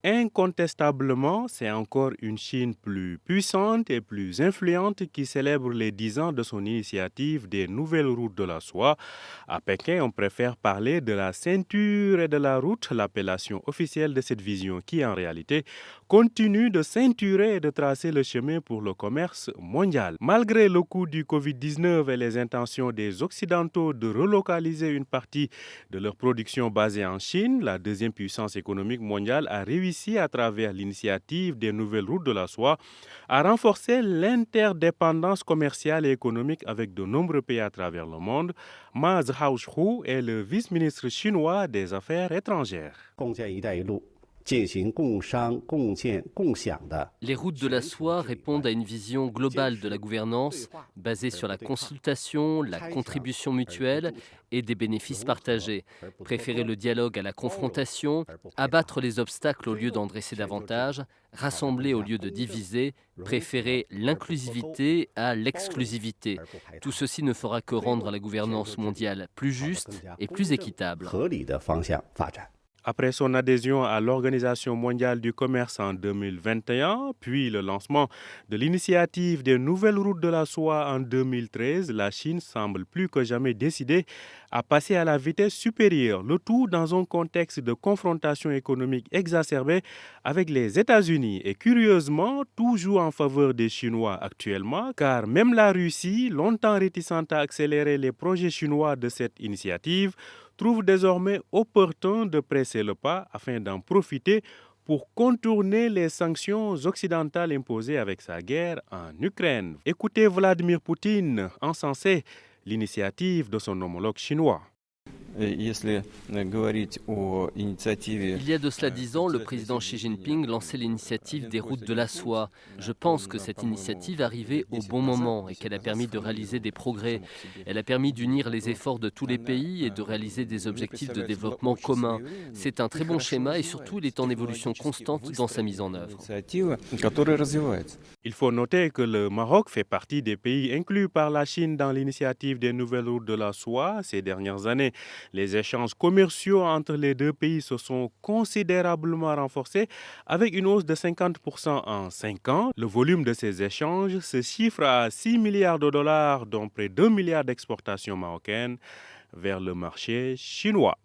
Incontestablement, c'est encore une Chine plus puissante et plus influente qui célèbre les 10 ans de son initiative des nouvelles routes de la soie. À Pékin, on préfère parler de la ceinture et de la route, l'appellation officielle de cette vision qui, en réalité, continue de ceinturer et de tracer le chemin pour le commerce mondial. Malgré le coût du Covid-19 et les intentions des Occidentaux de relocaliser une partie de leur production basée en Chine, la deuxième puissance économique mondiale a réussi à travers l'initiative des nouvelles routes de la soie, à renforcer l'interdépendance commerciale et économique avec de nombreux pays à travers le monde. Ma Zhaohu est le vice-ministre chinois des Affaires étrangères. Les routes de la soie répondent à une vision globale de la gouvernance basée sur la consultation, la contribution mutuelle et des bénéfices partagés. Préférer le dialogue à la confrontation, abattre les obstacles au lieu d'en dresser davantage, rassembler au lieu de diviser, préférer l'inclusivité à l'exclusivité. Tout ceci ne fera que rendre la gouvernance mondiale plus juste et plus équitable. Après son adhésion à l'Organisation mondiale du commerce en 2021, puis le lancement de l'initiative des nouvelles routes de la soie en 2013, la Chine semble plus que jamais décidée à passer à la vitesse supérieure, le tout dans un contexte de confrontation économique exacerbée avec les États-Unis. Et curieusement, tout joue en faveur des Chinois actuellement, car même la Russie, longtemps réticente à accélérer les projets chinois de cette initiative, trouve désormais opportun de presser le pas afin d'en profiter pour contourner les sanctions occidentales imposées avec sa guerre en Ukraine. Écoutez Vladimir Poutine encenser l'initiative de son homologue chinois. Il y a de cela 10 ans, le président Xi Jinping lançait l'initiative des routes de la soie. Je pense que cette initiative arrivait au bon moment et qu'elle a permis de réaliser des progrès. Elle a permis d'unir les efforts de tous les pays et de réaliser des objectifs de développement communs. C'est un très bon schéma et surtout il est en évolution constante dans sa mise en œuvre. Il faut noter que le Maroc fait partie des pays inclus par la Chine dans l'initiative des nouvelles routes de la soie. Ces dernières années, les échanges commerciaux entre les deux pays se sont considérablement renforcés avec une hausse de 50% en 5 ans. Le volume de ces échanges se chiffre à 6 milliards de dollars, dont près de 2 milliards d'exportations marocaines vers le marché chinois.